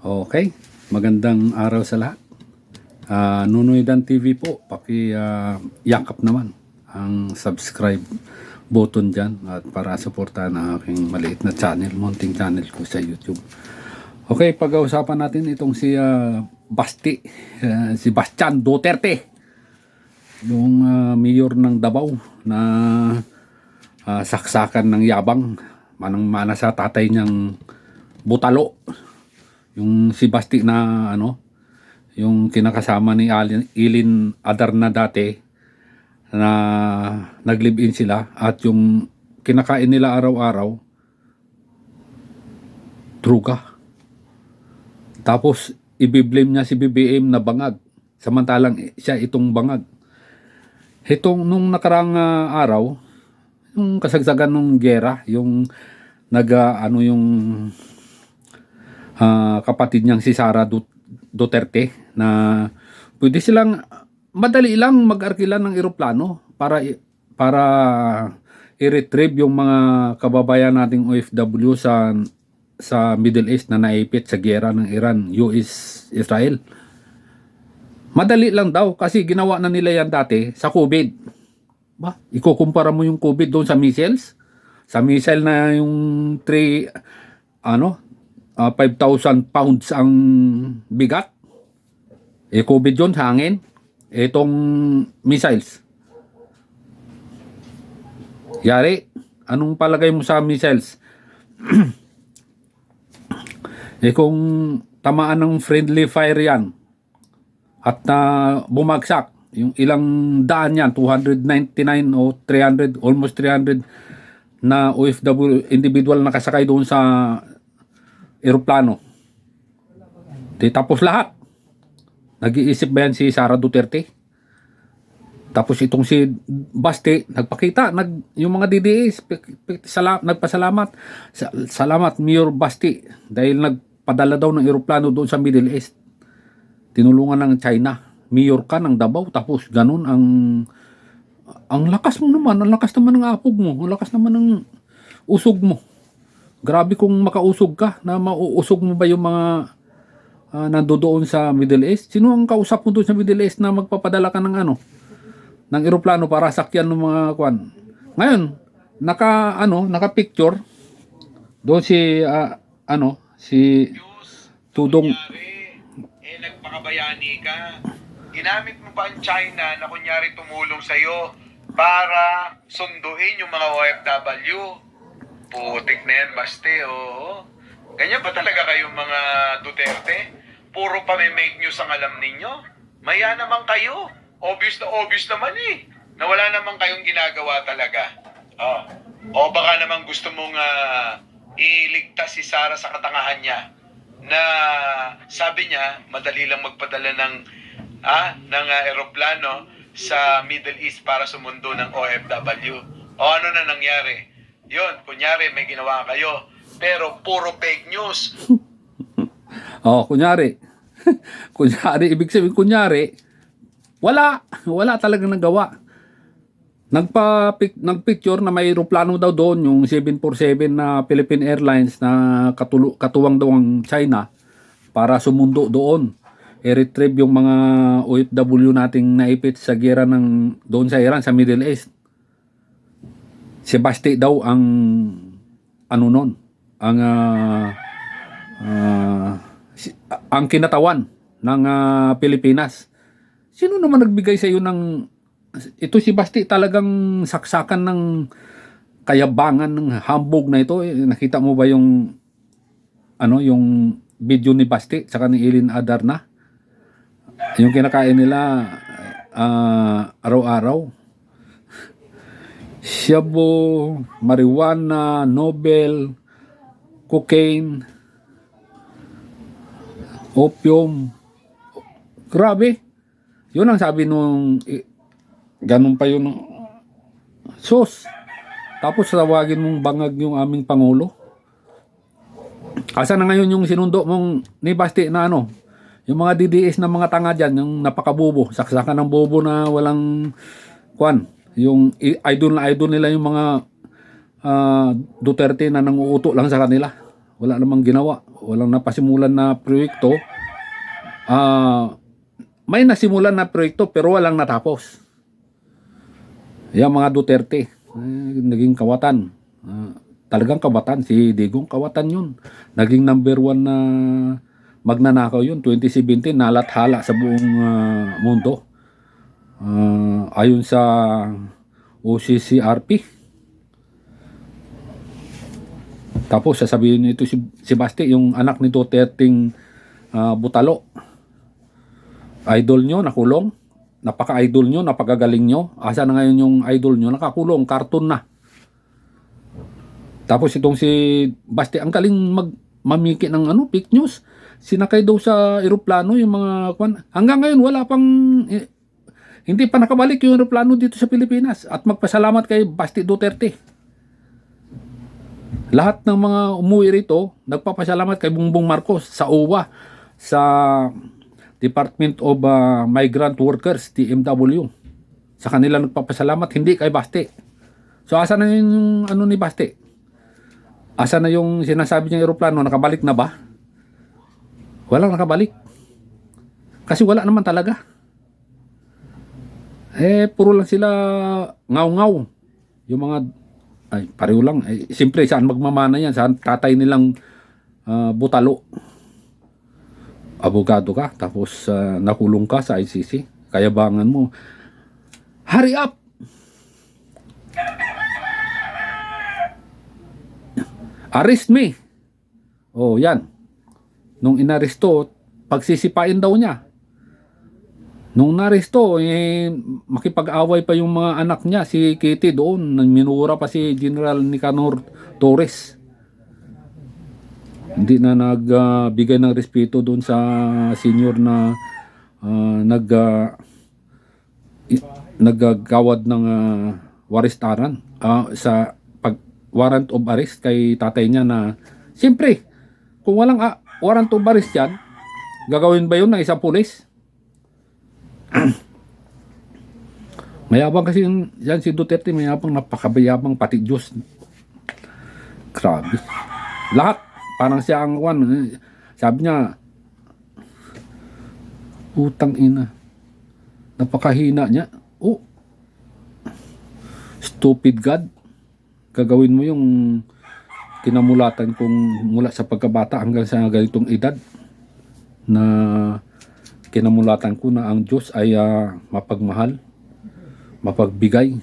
Okay, magandang araw sa lahat. Nunoy Dan TV po, yakap naman ang subscribe button dyan at para suportahan ang aking maliit na channel, munting channel ko sa YouTube. Okay, pag-uusapan natin itong si Basti, si Bastian Duterte, yung mayor ng Davao na saksakan ng yabang, manang-mana sa tatay niyang butalo. Yung si Basti na yung kinakasama ni Ilin Adarna dati na nag-live-in sila at yung kinakain nila araw-araw druga. Tapos i-blame niya si BBM na bangag samantalang siya itong bangag. Nung nakarang araw, yung kasagsagan ng gera, yung yung kapatid niyang si Sara Duterte na pwede silang madali lang mag-arkila ng eroplano para i-retrieve yung mga kababayan nating OFW sa Middle East na naipit sa giyera ng Iran, US, Israel. Madali lang daw kasi ginawa na nila yan dati sa COVID. Ba, ikukumpara mo yung COVID doon sa missiles? Sa missile na yung 5,000 pounds ang bigat. COVID yun sa hangin. Itong missiles. Yari, anong palagay mo sa missiles? Kung tamaan ng friendly fire yan at bumagsak, yung ilang daan yan, 299 o 300, almost 300 na OFW individual nakasakay doon sa eroplano. Tapos lahat. Nag-iisip ba yan si Sara Duterte? Tapos itong si Basti, nagpakita, yung mga DDS, nagpasalamat. Salamat, Mayor Basti, dahil nagpadala daw ng eroplano doon sa Middle East. Tinulungan ng China. Mayor ka ng Davao, tapos ganun ang lakas mo naman, ang lakas naman ng apog mo, ang lakas naman ng usog mo. Grabe kung makausog ka, na mauusog mo ba yung mga nandoon sa Middle East? Sino ang kausap mo doon sa Middle East na magpapadala ka ng ng eroplano para sakyan ng mga kwan? Ngayon, naka-picture doon si si Tudong. Nagpakabayani ka. Ginamit mo pa ang China na kunyari tumulong sa'yo para sunduin yung mga OFW. Putik na yan, Basti, oo. Ganyan ba talaga kayong mga Duterte? Puro pa may make news ang alam ninyo? Maya naman kayo. Obvious naman eh. Na wala naman kayong ginagawa talaga. O baka naman gusto mong iligtas si Sara sa katangahan niya. Na sabi niya, madali lang magpadala ng eroplano sa Middle East para sumundo ng OFW. O ano na nangyari? Yun, kunyari may ginawa kayo, pero puro fake news. Kunyari. Ibig sabihin, wala talagang nagawa. Nagpicture na may aeroplano daw doon, yung 747 na Philippine Airlines na katuwang daw ang China para sumundo doon. I-retrieve yung mga OFW nating naipit sa giyera doon sa Iran, sa Middle East. Si Basti daw ang ang kinatawan ng Pilipinas. Sino naman nagbigay sa iyo ito si Basti talagang saksakan ng kayabangan ng hambog na ito. Nakita mo ba yung video ni Basti saka ni Ilin Adarna? Yung kinakain nila araw-araw. Shabu, marijuana, Nobel, cocaine, opium. Grabe. Yun ang sabi nung ganun pa yun. Sus. Tapos tawagin mong bangag yung aming Pangulo. Asa na ngayon yung sinundo mong ni Basti na yung mga DDS na mga tanga dyan, yung napakabobo, saksakan ng bobo na walang kwan. Yung idol nila yung mga Duterte na nanguuto lang sa kanila. wala namang ginawa, walang napasimulan na proyekto. May nasimulan na proyekto pero walang natapos. Yung mga Duterte, naging kawatan. Talagang kawatan, si Digong kawatan yun. Naging number 1 na magnanakaw yun, 2017, nalathala sa buong mundo. Ayon sa OCCRP. Tapos sasabihin nito si Basti, yung anak ni Duterteng Butalo. Idol nyo, nakulong. Napaka-idol nyo, napakagaling nyo. Asa na ngayon yung idol nyo? Nakakulong, cartoon na. Tapos itong si Basti, ang galing mamiki ng fake news. Sinakay daw sa eroplano yung mga hanggang ngayon wala pang hindi pa nakabalik yung eroplano dito sa Pilipinas. At magpasalamat kay Basti Duterte. Lahat ng mga umuwi rito, nagpapasalamat kay Bongbong Marcos sa OWA, sa Department of Migrant Workers, DMW. Sa kanila nagpapasalamat, hindi kay Basti. So asa na yung ni Basti? Asa na yung sinasabi niyang eroplano? Nakabalik na ba? Walang nakabalik. Kasi wala naman talaga. Puro lang sila ngaw-ngaw. Yung mga pareho lang. Siyempre, saan magmamana yan? Saan tatay nilang Butalo? Abogado ka, tapos nakulong ka sa ICC. Kayabangan mo. Hurry up! Arrest me! Oh, yan. Nung inaresto, pagsisipain daw niya. Nung naresto, makipag-away pa yung mga anak niya, si Kitty doon, minura pa si General Nicanor Torres. Hindi na nagbigay ng respeto doon sa senior na naggawad ng waristaran sa warrant of arrest kay tatay niya na siyempre, kung walang warrant of arrest yan, gagawin ba yun ng isang pulis? Mayabang kasi yan si Duterte, mayabang, napakabayabang, pati Diyos. Grabe. Lahat, parang siya ang sabi niya, utang ina. Napakahina niya. Oh, stupid God. Gagawin mo yung kinamulatan kong mula sa pagkabata hanggang sa ganitong edad na kinamulatan ko na ang Diyos ay mapagmahal, mapagbigay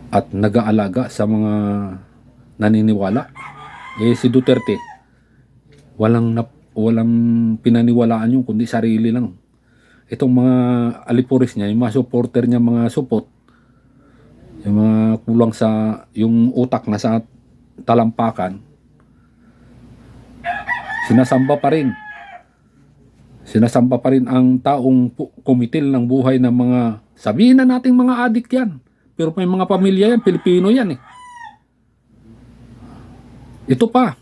at nag-aalaga sa mga naniniwala. Si Duterte walang pinaniwalaan yung kundi sarili lang. Itong mga alipuris niya, yung mga supporter niya, mga supot, yung mga kulang sa yung utak na sa talampakan, sinasamba pa rin ang taong kumitil ng buhay ng mga, sabihin na nating mga adik yan, pero may mga pamilya yan, Pilipino yan eh. Ito pa,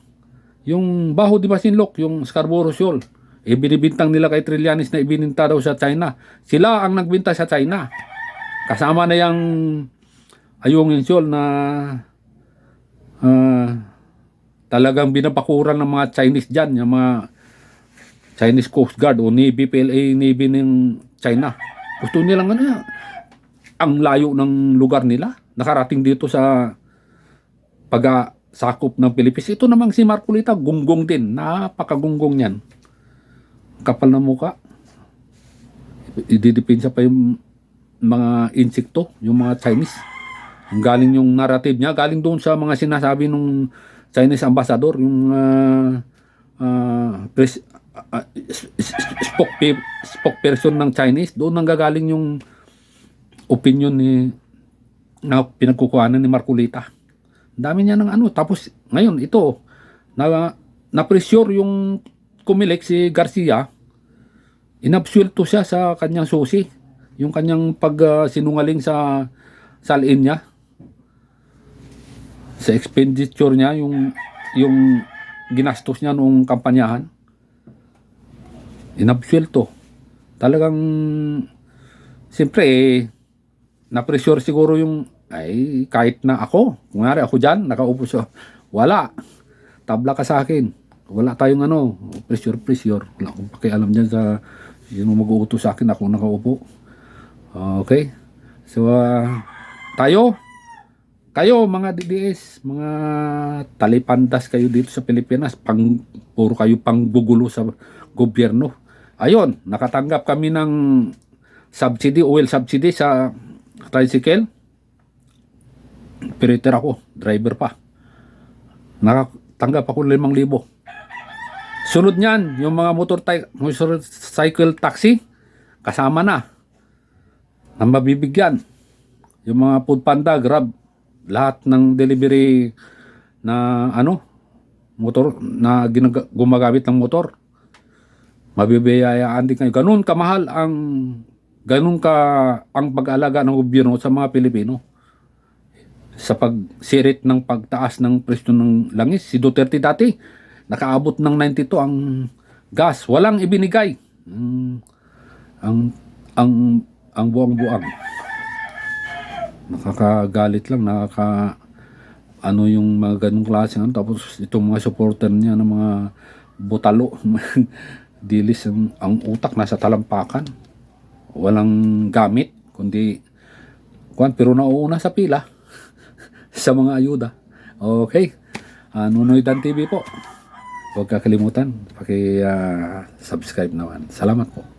yung Baho de Masinloc, yung Scarborough Shoal, binibintang nila kay Trillanes na ibininta daw sa China. Sila ang nagbinta sa China. Kasama na yung Ayungin Shoal na talagang binapakuran ng mga Chinese dyan, yung mga Chinese Coast Guard o Navy, PLA Navy ng China. Gusto nilang ang layo ng lugar nila, nakarating dito sa pag-sakop ng Pilipinas. Ito namang si Marcolita, gunggong din, napakagunggong yan. Kapal na muka. Ididipinsa pa yung mga insekto, yung mga Chinese. Ang galing yung narrative niya, galing doon sa mga sinasabi ng Chinese ambassador, yung spokesperson ng Chinese, doon nanggagaling yung opinion na pinagkukuhanan ni Marcolita. Dami niya ng tapos ngayon ito, na-pressure yung Comelec si Garcia, inabsuelto siya sa kanyang susi, yung kanyang sinungaling sa salin niya, sa expenditure niya, yung ginastos niya noong kampanyahan, inabsuelto. Talagang siyempre na-pressure siguro yung kahit na ako, kung nga ako dyan nakaupo sa Wala. Tabla ka sa akin. Wala tayong ano, pressure. Wala akong pakialam dyan sa sino mag-uutos sa akin, ako nakaupo. Okay? So, kayo mga DDS, mga talipandas kayo dito sa Pilipinas, puro kayo panggugulo sa gobyerno. Ayun, nakatanggap kami ng subsidy, oil subsidy sa tricycle. Operator ako, driver pa. Nakatanggap ako 5,000. Sunod niyan, yung mga motorcycle taxi, kasama na mabibigyan. Yung mga food panda, Grab, lahat ng delivery na motor na gumagamit ng motor, mabibiyayaan din kayo. Ganun ang pag-alaga ng gobyerno sa mga Pilipino. Sa pagsirit ng pagtaas ng presyo ng langis, si Duterte dati, nakaabot ng 92 ang gas. Walang ibinigay. Ang buang-buang. Nakakagalit lang, yung mga ganung klase. Tapos itong mga supporter niya ng mga butalo, dilis ang utak nasa talampakan. Walang gamit, kundi pero nauuna sa pila sa mga ayuda. Okay. Nunoy Dan TV po. Huwag kakalimutan, subscribe naman. Salamat po.